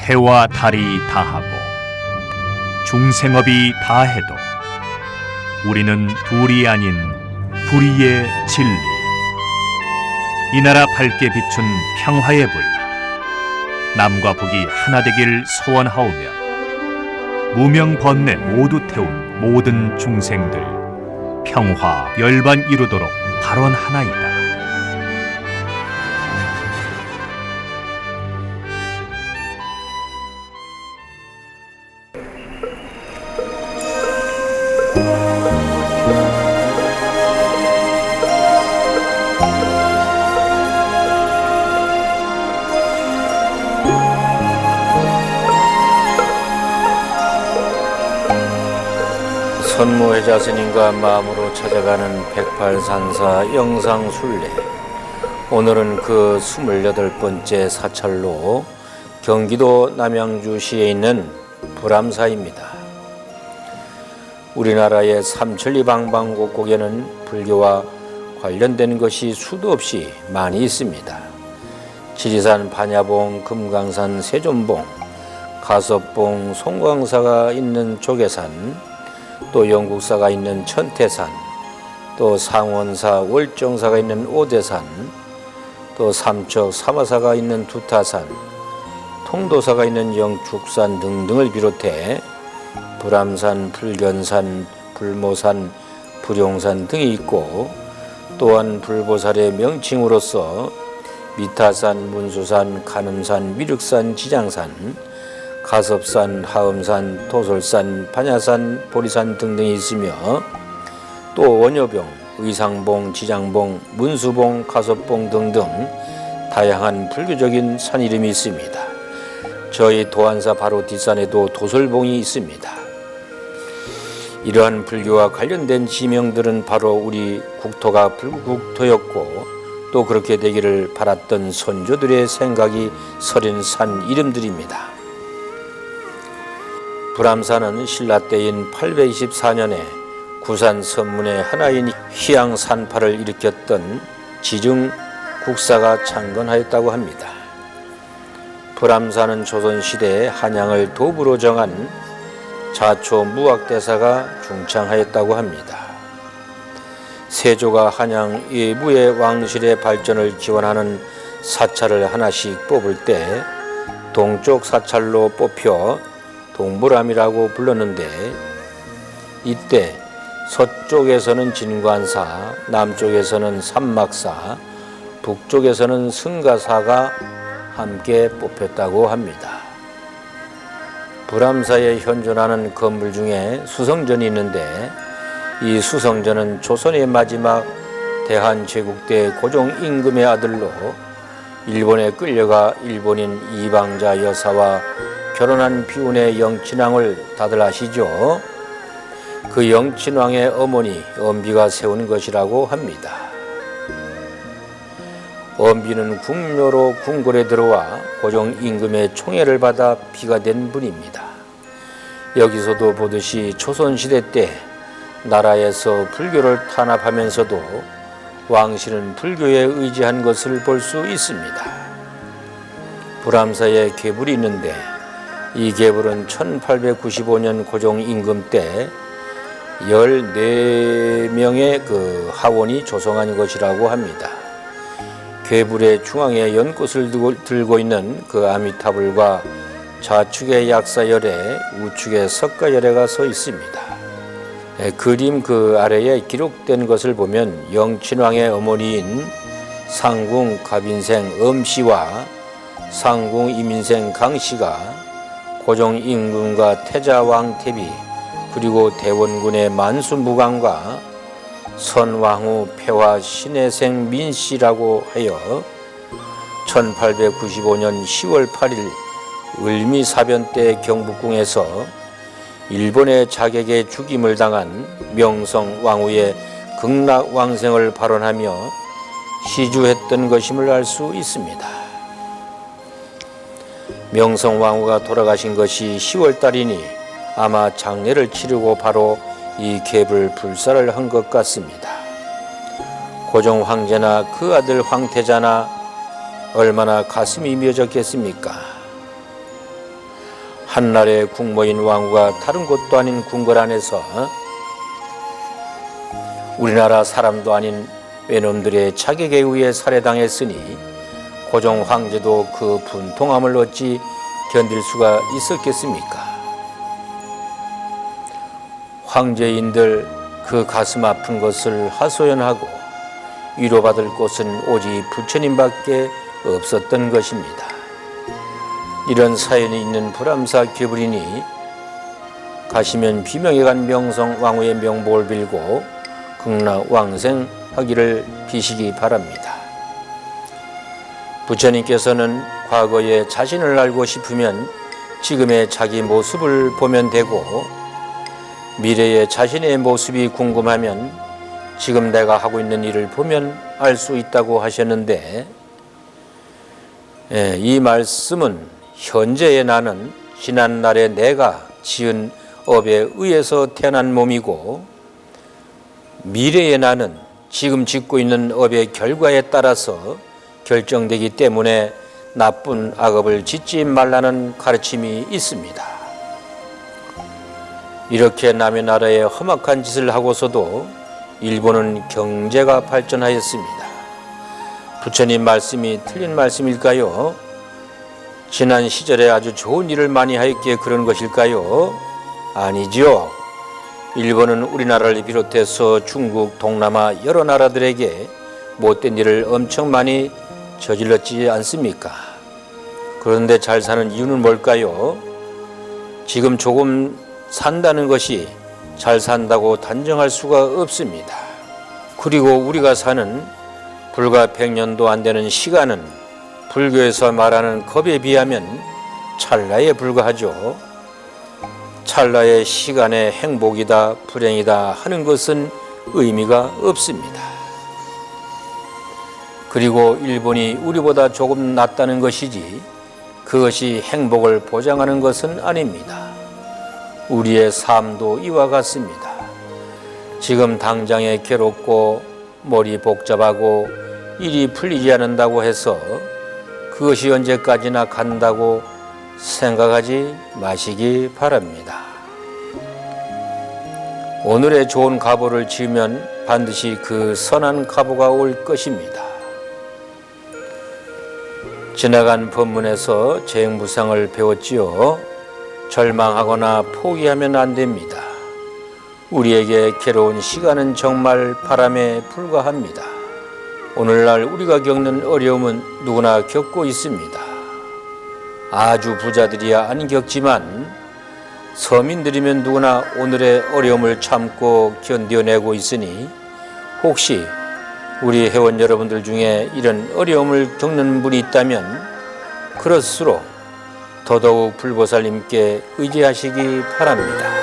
해와 달이 다하고 중생업이 다해도 우리는 둘이 아닌 불의의 진리, 이 나라 밝게 비춘 평화의 불, 남과 북이 하나 되길 소원하오며 무명 번뇌 모두 태운 모든 중생들 평화 열반 이루도록 발언하나이다. 선무회자 스님과 마음으로 찾아가는 108산사 영상순례. 오늘은 그 28번째 사찰로 경기도 남양주시에 있는 불암사입니다. 우리나라의 삼천리방방곡곡에는 불교와 관련된 것이 수도 없이 많이 있습니다. 지리산 반야봉, 금강산 세존봉, 가섭봉, 송광사가 있는 조계산, 또 영국사가 있는 천태산, 또 상원사, 월정사가 있는 오대산, 또 삼척, 사마사가 있는 두타산, 통도사가 있는 영축산 등등을 비롯해 불암산, 불견산, 불모산, 불용산 등이 있고, 또한 불보살의 명칭으로서 미타산, 문수산, 간음산, 미륵산, 지장산, 가섭산, 하음산, 도솔산, 반야산, 보리산 등등이 있으며, 또 원효봉, 의상봉, 지장봉, 문수봉, 가섭봉 등등 다양한 불교적인 산 이름이 있습니다. 저희 도안사 바로 뒷산에도 도솔봉이 있습니다. 이러한 불교와 관련된 지명들은 바로 우리 국토가 불국토였고, 또 그렇게 되기를 바랐던 선조들의 생각이 서린 산 이름들입니다. 불암산은 신라 때인 824년에 구산 선문의 하나인 희양산파를 일으켰던 지증 국사가 창건하였다고 합니다. 불암산은 조선시대에 한양을 도부로 정한 자초 무학대사가 중창하였다고 합니다. 세조가 한양 외부의 왕실의 발전을 기원하는 사찰을 하나씩 뽑을 때 동쪽 사찰로 뽑혀 동불암이라고 불렀는데, 이때 서쪽에서는 진관사, 남쪽에서는 삼막사, 북쪽에서는 승가사가 함께 뽑혔다고 합니다. 불암사에 현존하는 건물 중에 수성전이 있는데, 이 수성전은 조선의 마지막 대한제국대 고종 임금의 아들로 일본에 끌려가 일본인 이방자 여사와 결혼한 비운의 영친왕을 다들 아시죠? 그 영친왕의 어머니 엄비가 세운 것이라고 합니다. 엄비는 궁묘로 궁궐에 들어와 고종 임금의 총애를 받아 비가 된 분입니다. 여기서도 보듯이 조선시대 때 나라에서 불교를 탄압하면서도 왕실은 불교에 의지한 것을 볼 수 있습니다. 불암사에 계불이 있는데, 이 계불은 1895년 고종 임금 때 14명의 그 하원이 조성한 것이라고 합니다. 계불의 중앙에 연꽃을 들고 있는 그 아미타불과 좌측에 약사열애, 우측에 석가열애가 서 있습니다. 그림 그 아래에 기록된 것을 보면 영친왕의 어머니인 상궁 갑인생 엄씨와 상궁 이민생 강씨가 고종 임금과 태자왕 태비, 그리고 대원군의 만수무강과 선왕후 폐화 신혜생 민씨라고 하여 1895년 10월 8일 을미사변 때 경복궁에서 일본의 자객에 죽임을 당한 명성왕후의 극락왕생을 발언하며 시주했던 것임을 알 수 있습니다. 명성왕후가 돌아가신 것이 10월달이니 아마 장례를 치르고 바로 이 계불 불사를 한 것 같습니다. 고종 황제나 그 아들 황태자나 얼마나 가슴이 묘졌겠습니까? 한날의 국모인 왕후가 다른 곳도 아닌 궁궐 안에서 우리나라 사람도 아닌 외놈들의 자객에 의해 살해당했으니 고종 황제도 그 분통함을 어찌 견딜 수가 있었겠습니까? 황제인들 그 가슴 아픈 것을 하소연하고 위로받을 곳은 오직 부처님밖에 없었던 것입니다. 이런 사연이 있는 불암사 괴불이니 가시면 비명에 간 명성 왕후의 명복을 빌고 극락왕생하기를 비시기 바랍니다. 부처님께서는 과거의 자신을 알고 싶으면 지금의 자기 모습을 보면 되고 미래의 자신의 모습이 궁금하면 지금 내가 하고 있는 일을 보면 알 수 있다고 하셨는데, 이 말씀은 현재의 나는 지난날에 내가 지은 업에 의해서 태어난 몸이고 미래의 나는 지금 짓고 있는 업의 결과에 따라서 결정되기 때문에 나쁜 악업을 짓지 말라는 가르침이 있습니다. 이렇게 남의 나라에 험악한 짓을 하고서도 일본은 경제가 발전하였습니다. 부처님 말씀이 틀린 말씀일까요? 지난 시절에 아주 좋은 일을 많이 하였기에 그런 것일까요? 아니죠. 일본은 우리나라를 비롯해서 중국, 동남아 여러 나라들에게 못된 일을 엄청 많이 저질렀지 않습니까? 그런데 잘 사는 이유는 뭘까요? 지금 조금 산다는 것이 잘 산다고 단정할 수가 없습니다. 그리고 우리가 사는 불과 100년도 안 되는 시간은 불교에서 말하는 겁에 비하면 찰나에 불과하죠. 찰나의 시간에 행복이다 불행이다 하는 것은 의미가 없습니다. 그리고 일본이 우리보다 조금 낫다는 것이지 그것이 행복을 보장하는 것은 아닙니다. 우리의 삶도 이와 같습니다. 지금 당장에 괴롭고 머리 복잡하고 일이 풀리지 않는다고 해서 그것이 언제까지나 간다고 생각하지 마시기 바랍니다. 오늘의 좋은 가보를 지으면 반드시 그 선한 가보가 올 것입니다. 지나간 법문에서 재행무상을 배웠지요. 절망하거나 포기하면 안 됩니다. 우리에게 괴로운 시간은 정말 바람에 불과합니다. 오늘날 우리가 겪는 어려움은 누구나 겪고 있습니다. 아주 부자들이야 안 겪지만 서민들이면 누구나 오늘의 어려움을 참고 견뎌내고 있으니 혹시 우리 회원 여러분들 중에 이런 어려움을 겪는 분이 있다면 그럴수록 더더욱 불보살님께 의지하시기 바랍니다.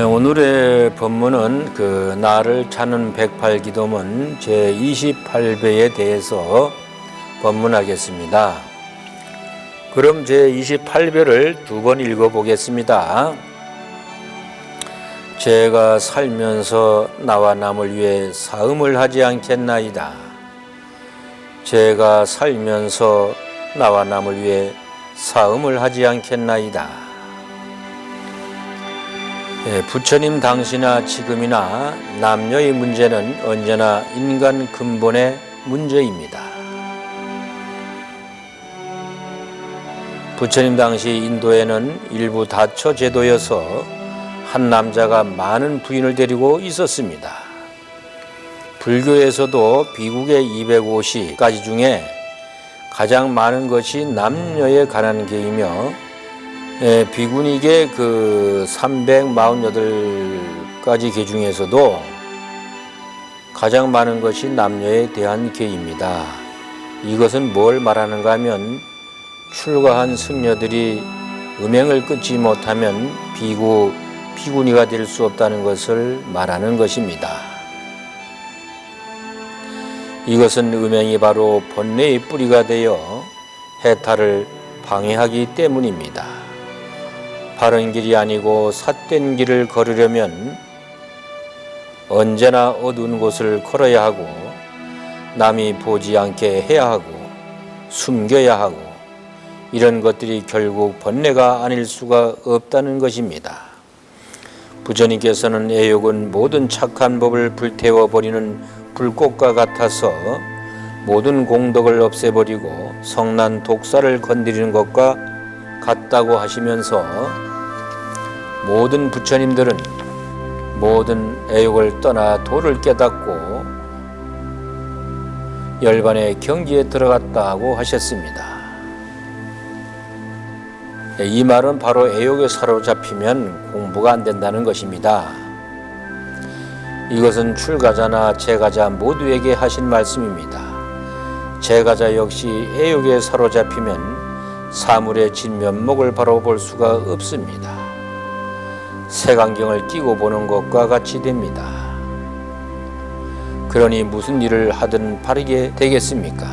오늘의 법문은 나를 찾는 108기도문 제28배에 대해서 법문하겠습니다. 그럼 제28배를 두 번 읽어보겠습니다. 제가 살면서 나와 남을 위해 사음을 하지 않겠나이다. 제가 살면서 나와 남을 위해 사음을 하지 않겠나이다. 부처님 당시나 지금이나 남녀의 문제는 언제나 인간 근본의 문제입니다. 부처님 당시 인도에는 일부 다처 제도여서 한 남자가 많은 부인을 데리고 있었습니다. 불교에서도 비국의 250가지 중에 가장 많은 것이 남녀에 관한 계이며 비구닉의 348가지 계 중에서도 가장 많은 것이 남녀에 대한 계입니다. 이것은 뭘 말하는가 하면 출가한 승려들이 음행을 끊지 못하면 비구니가 될 수 없다는 것을 말하는 것입니다. 이것은 음행이 바로 번뇌의 뿌리가 되어 해탈을 방해하기 때문입니다. 바른 길이 아니고 삿된 길을 걸으려면 언제나 어두운 곳을 걸어야 하고 남이 보지 않게 해야 하고 숨겨야 하고 이런 것들이 결국 번뇌가 아닐 수가 없다는 것입니다. 부처님께서는 애욕은 모든 착한 법을 불태워버리는 불꽃과 같아서 모든 공덕을 없애버리고 성난 독사를 건드리는 것과 같다고 하시면서 모든 부처님들은 모든 애욕을 떠나 도를 깨닫고 열반의 경지에 들어갔다고 하셨습니다. 이 말은 바로 애욕에 사로잡히면 공부가 안 된다는 것입니다. 이것은 출가자나 재가자 모두에게 하신 말씀입니다. 재가자 역시 애욕에 사로잡히면 사물의 진면목을 바로 볼 수가 없습니다. 색안경을 끼고 보는 것과 같이 됩니다. 그러니 무슨 일을 하든 바르게 되겠습니까?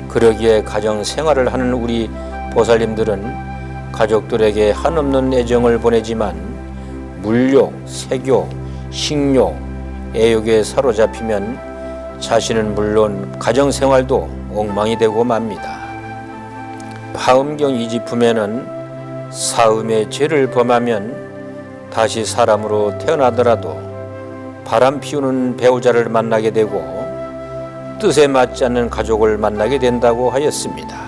그러기에 가정 생활을 하는 우리 보살님들은 가족들에게 한없는 애정을 보내지만 물욕, 색욕, 식욕, 애욕에 사로잡히면 자신은 물론 가정 생활도 엉망이 되고 맙니다. 파음경 이지품에는 사음의 죄를 범하면 다시 사람으로 태어나더라도 바람 피우는 배우자를 만나게 되고 뜻에 맞지 않는 가족을 만나게 된다고 하였습니다.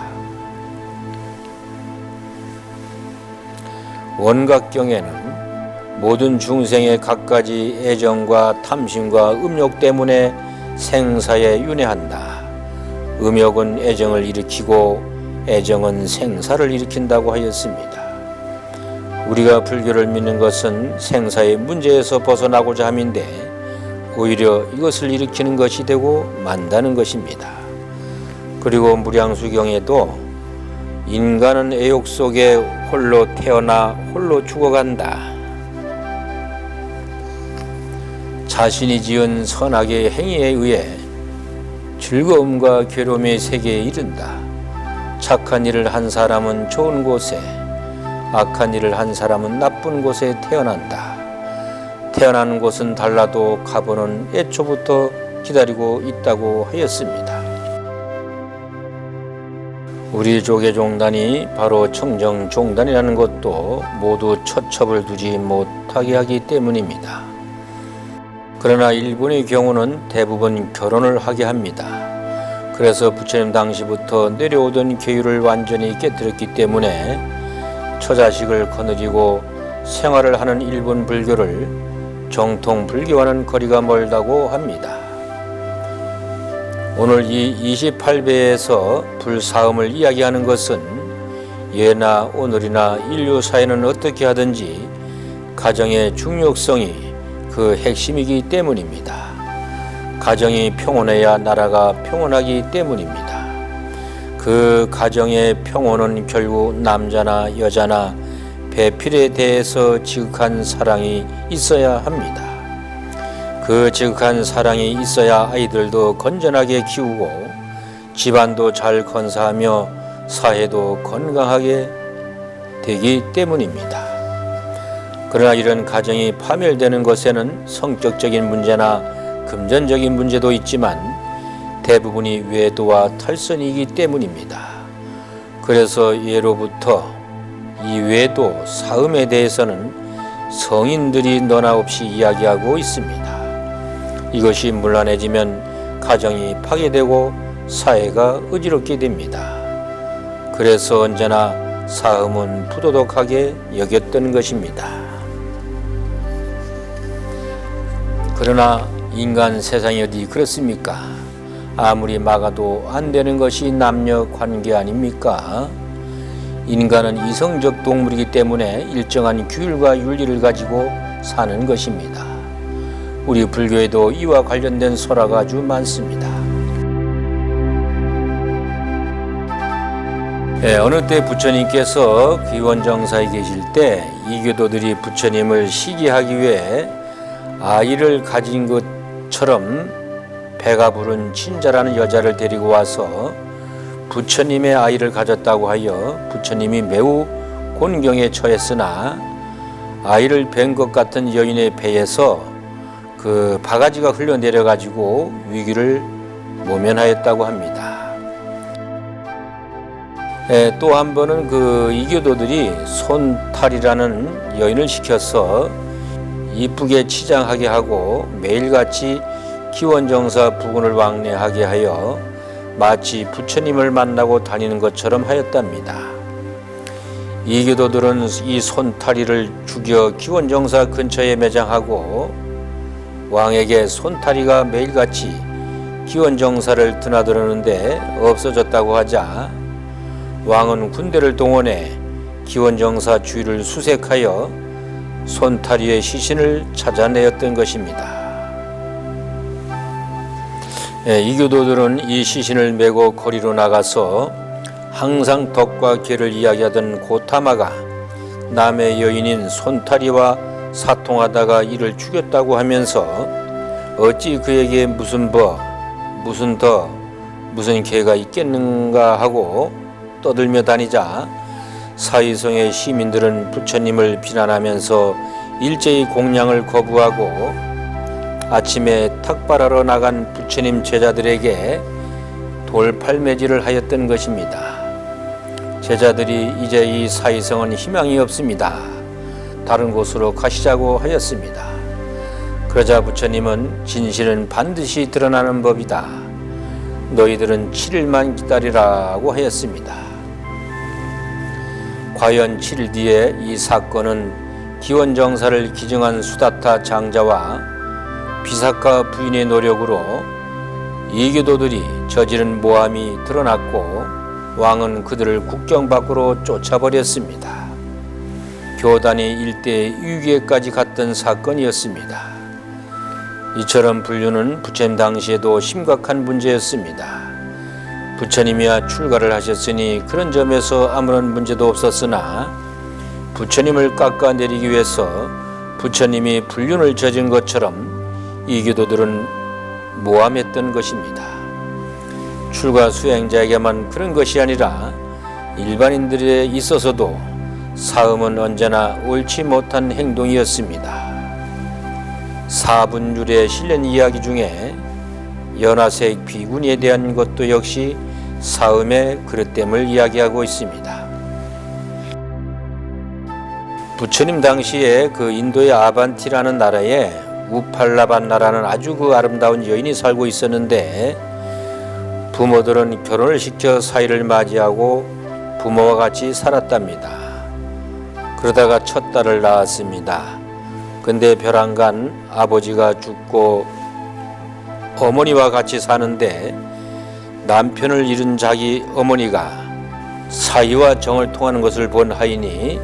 원각경에는 모든 중생의 갖가지 애정과 탐심과 음욕 때문에 생사에 윤회한다. 음욕은 애정을 일으키고 애정은 생사를 일으킨다고 하였습니다. 우리가 불교를 믿는 것은 생사의 문제에서 벗어나고자 함인데 오히려 이것을 일으키는 것이 되고 만다는 것입니다. 그리고 무량수경에도 인간은 애욕 속에 홀로 태어나 홀로 죽어간다. 자신이 지은 선악의 행위에 의해 즐거움과 괴로움의 세계에 이른다. 착한 일을 한 사람은 좋은 곳에, 악한 일을 한 사람은 나쁜 곳에 태어난다. 태어나는 곳은 달라도 가보는 애초부터 기다리고 있다고 하였습니다. 우리 조계종단이 바로 청정종단이라는 것도 모두 처첩을 두지 못하게 하기 때문입니다. 그러나 일본의 경우는 대부분 결혼을 하게 합니다. 그래서 부처님 당시부터 내려오던 계율을 완전히 깨뜨렸기 때문에 처자식을 거느리고 생활을 하는 일본 불교를 정통 불교와는 거리가 멀다고 합니다. 오늘 이 28배에서 불사음을 이야기하는 것은 예나 오늘이나 인류 사회는 어떻게 하든지 가정의 중요성이 그 핵심이기 때문입니다. 가정이 평온해야 나라가 평온하기 때문입니다. 그 가정의 평온은 결국 남자나 여자나 배필에 대해서 지극한 사랑이 있어야 합니다. 그 지극한 사랑이 있어야 아이들도 건전하게 키우고 집안도 잘 건사하며 사회도 건강하게 되기 때문입니다. 그러나 이런 가정이 파멸되는 것에는 성격적인 문제나 금전적인 문제도 있지만 대부분이 외도와 탈선이기 때문입니다. 그래서 예로부터 이 외도, 사음에 대해서는 성인들이 너나 없이 이야기하고 있습니다. 이것이 문란해지면 가정이 파괴되고 사회가 어지럽게 됩니다. 그래서 언제나 사음은 부도덕하게 여겼던 것입니다. 그러나 인간 세상이 어디 그렇습니까? 아무리 막아도 안 되는 것이 남녀 관계 아닙니까? 인간은 이성적 동물이기 때문에 일정한 규율과 윤리를 가지고 사는 것입니다. 우리 불교에도 이와 관련된 설화가 아주 많습니다. 어느 때 부처님께서 귀원정사에 계실 때 이교도들이 부처님을 시기하기 위해 아이를 가진 것처럼 배가 부른 친자라는 여자를 데리고 와서 부처님의 아이를 가졌다고 하여 부처님이 매우 곤경에 처했으나 아이를 뵌 것 같은 여인의 배에서 그 바가지가 흘러내려 가지고 위기를 모면하였다고 합니다. 또 한 번은 그 이교도들이 손탈이라는 여인을 시켜서 이쁘게 치장하게 하고 매일같이 기원정사 부근을 왕래하게 하여 마치 부처님을 만나고 다니는 것처럼 하였답니다. 이교도들은 이 손탈이를 죽여 기원정사 근처에 매장하고 왕에게 손탈이가 매일같이 기원정사를 드나들었는데 없어졌다고 하자 왕은 군대를 동원해 기원정사 주위를 수색하여 손탈이의 시신을 찾아내었던 것입니다. 이교도들은 이 시신을 메고 거리로 나가서 항상 덕과 계를 이야기하던 고타마가 남의 여인인 손탈이와 사통하다가 이를 죽였다고 하면서 어찌 그에게 무슨 무슨 계가 있겠는가 하고 떠들며 다니자 사위성의 시민들은 부처님을 비난하면서 일제히 공양을 거부하고 아침에 탁발하러 나간 부처님 제자들에게 돌팔매질을 하였던 것입니다. 제자들이 이제 이 사위성은 희망이 없습니다. 다른 곳으로 가시자고 하였습니다. 그러자 부처님은 진실은 반드시 드러나는 법이다. 너희들은 7일만 기다리라고 하였습니다. 과연 7일 뒤에 이 사건은 기원정사를 기증한 수다타 장자와 비사카 부인의 노력으로 이교도들이 저지른 모함이 드러났고 왕은 그들을 국경 밖으로 쫓아버렸습니다. 교단이 일대의 유기에까지 갔던 사건이었습니다. 이처럼 불륜은 부처님 당시에도 심각한 문제였습니다. 부처님이야 출가를 하셨으니 그런 점에서 아무런 문제도 없었으나 부처님을 깎아내리기 위해서 부처님이 불륜을 저진 것처럼 이교도들은 모함했던 것입니다. 출가 수행자에게만 그런 것이 아니라 일반인들에 있어서도 사음은 언제나 옳지 못한 행동이었습니다. 사분율에 실린 이야기 중에 연화색 비구니에 대한 것도 역시 사음의 그릇됨을 이야기하고 있습니다. 부처님 당시에 그 인도의 아반티라는 나라에 우팔라반나라는 아주 그 아름다운 여인이 살고 있었는데 부모들은 결혼을 시켜 사이를 맞이하고 부모와 같이 살았답니다. 그러다가 첫 딸을 낳았습니다. 근데 벼랑간 아버지가 죽고 어머니와 같이 사는데 남편을 잃은 자기 어머니가 사이와 정을 통하는 것을 본 하인이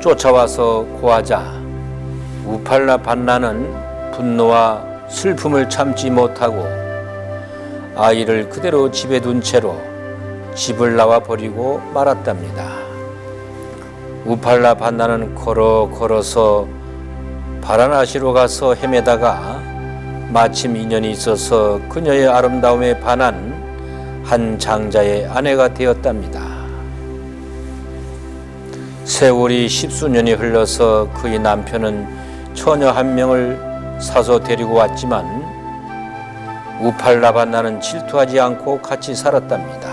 쫓아와서 고하자 우팔라 반나는 분노와 슬픔을 참지 못하고 아이를 그대로 집에 둔 채로 집을 나와 버리고 말았답니다. 우팔라 반나는 걸어서 바라나시로 가서 헤매다가 마침 인연이 있어서 그녀의 아름다움에 반한 한 장자의 아내가 되었답니다. 세월이 10수년이 흘러서 그의 남편은 처녀 한 명을 사서 데리고 왔지만 우팔라반나는 질투하지 않고 같이 살았답니다.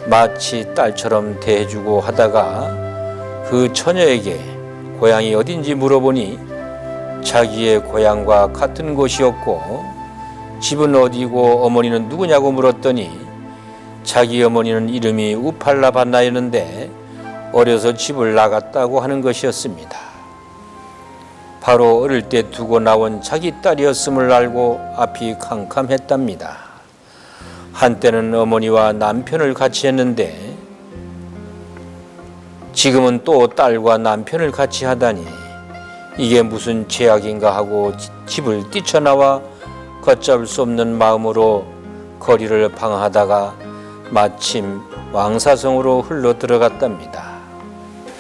마치 딸처럼 대해주고 하다가 그 처녀에게 고향이 어딘지 물어보니 자기의 고향과 같은 곳이었고 집은 어디고 어머니는 누구냐고 물었더니 자기 어머니는 이름이 우팔라반나였는데 어려서 집을 나갔다고 하는 것이었습니다. 바로 어릴 때 두고 나온 자기 딸이었음을 알고 앞이 캄캄했답니다. 한때는 어머니와 남편을 같이 했는데 지금은 또 딸과 남편을 같이 하다니 이게 무슨 죄악인가 하고 집을 뛰쳐나와 걷잡을 수 없는 마음으로 거리를 방황하다가 마침 왕사성으로 흘러 들어갔답니다.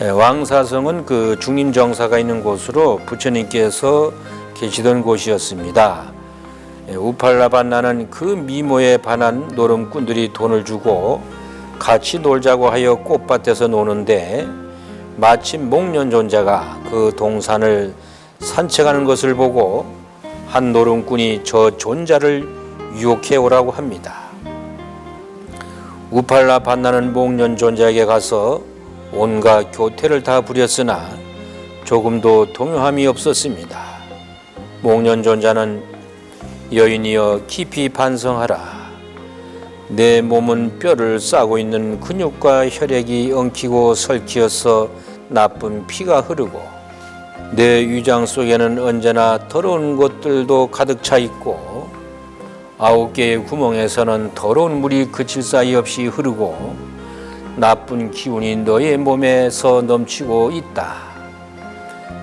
왕사성은 그 중림정사가 있는 곳으로 부처님께서 계시던 곳이었습니다. 우팔라반나는 그 미모에 반한 노름꾼들이 돈을 주고 같이 놀자고 하여 꽃밭에서 노는데 마침 목련존자가 그 동산을 산책하는 것을 보고 한 노름꾼이 저 존자를 유혹해 오라고 합니다. 우팔라반나는 목련존자에게 가서 온갖 교태를 다 부렸으나 조금도 동요함이 없었습니다. 목련존자는 여인이여 깊이 반성하라. 내 몸은 뼈를 싸고 있는 근육과 혈액이 엉키고 설키어서 나쁜 피가 흐르고 내 위장 속에는 언제나 더러운 것들도 가득 차 있고 9개의 구멍에서는 더러운 물이 그칠 사이 없이 흐르고 나쁜 기운이 너의 몸에서 넘치고 있다.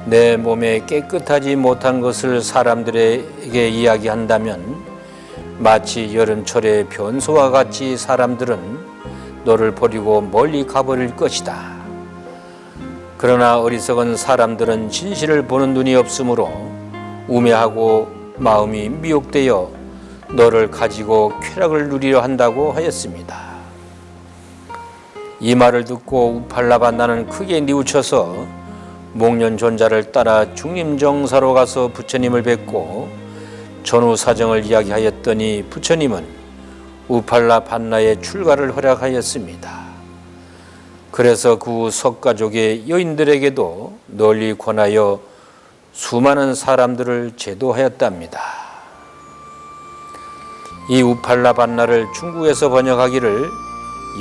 내 몸에 깨끗하지 못한 것을 사람들에게 이야기한다면 마치 여름철의 변소와 같이 사람들은 너를 버리고 멀리 가버릴 것이다. 그러나 어리석은 사람들은 진실을 보는 눈이 없으므로 우매하고 마음이 미혹되어 너를 가지고 쾌락을 누리려 한다고 하였습니다. 이 말을 듣고 우팔라반나는 크게 뉘우쳐서 목련존자를 따라 중림정사로 가서 부처님을 뵙고 전후 사정을 이야기하였더니 부처님은 우팔라반나의 출가를 허락하였습니다. 그래서 그 석가족의 여인들에게도 널리 권하여 수많은 사람들을 제도하였답니다. 이 우팔라반나를 중국에서 번역하기를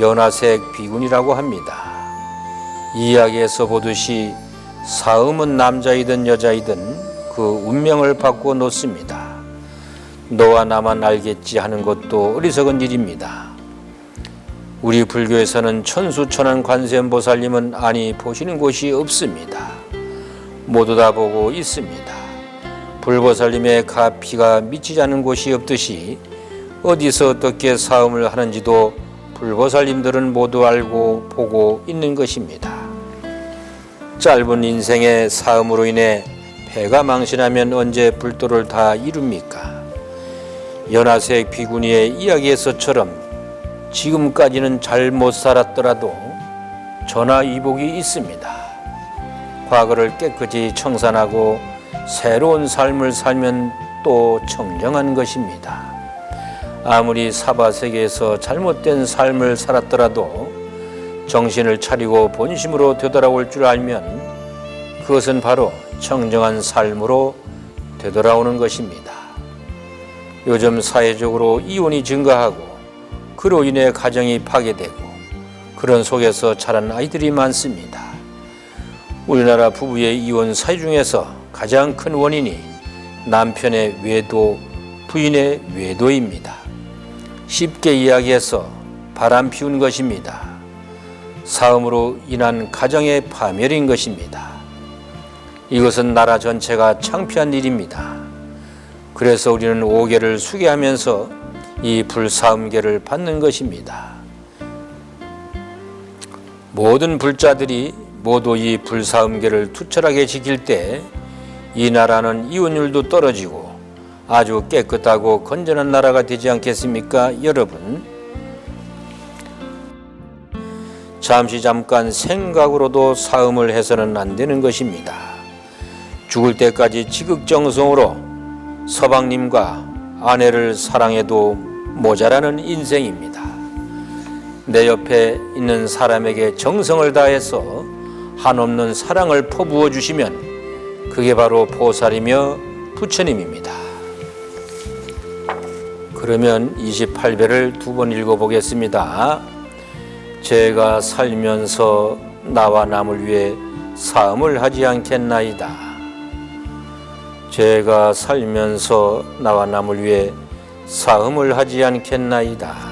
연화색 비군이라고 합니다. 이 이야기에서 보듯이 사음은 남자이든 여자이든 그 운명을 바꾸어 놓습니다. 너와 나만 알겠지 하는 것도 어리석은 일입니다. 우리 불교에서는 천수천한 관세음보살님은 아니 보시는 곳이 없습니다. 모두 다 보고 있습니다. 불보살님의 가피가 미치지 않은 곳이 없듯이 어디서 어떻게 사음을 하는지도 불보살님들은 모두 알고 보고 있는 것입니다. 짧은 인생의 사음으로 인해 배가 망신하면 언제 불도를 다 이룹니까? 연화색 비구니의 이야기에서처럼 지금까지는 잘 못 살았더라도 전화위복이 있습니다. 과거를 깨끗이 청산하고 새로운 삶을 살면 또 청정한 것입니다. 아무리 사바세계에서 잘못된 삶을 살았더라도 정신을 차리고 본심으로 되돌아올 줄 알면 그것은 바로 청정한 삶으로 되돌아오는 것입니다. 요즘 사회적으로 이혼이 증가하고 그로 인해 가정이 파괴되고 그런 속에서 자란 아이들이 많습니다. 우리나라 부부의 이혼 사유 중에서 가장 큰 원인이 남편의 외도, 부인의 외도입니다. 쉽게 이야기해서 바람 피운 것입니다. 사음으로 인한 가정의 파멸인 것입니다. 이것은 나라 전체가 창피한 일입니다. 그래서 우리는 오계를 수계하면서 이 불사음계를 받는 것입니다. 모든 불자들이 모두 이 불사음계를 투철하게 지킬 때 이 나라는 이혼율도 떨어지고 아주 깨끗하고 건전한 나라가 되지 않겠습니까, 여러분? 잠깐 생각으로도 사음을 해서는 안 되는 것입니다. 죽을 때까지 지극정성으로 서방님과 아내를 사랑해도 모자라는 인생입니다. 내 옆에 있는 사람에게 정성을 다해서 한없는 사랑을 퍼부어 주시면 그게 바로 보살이며 부처님입니다. 그러면 28배를 두 번 읽어보겠습니다. 제가 살면서 나와 남을 위해 사음을 하지 않겠나이다. 제가 살면서 나와 남을 위해 사음을 하지 않겠나이다.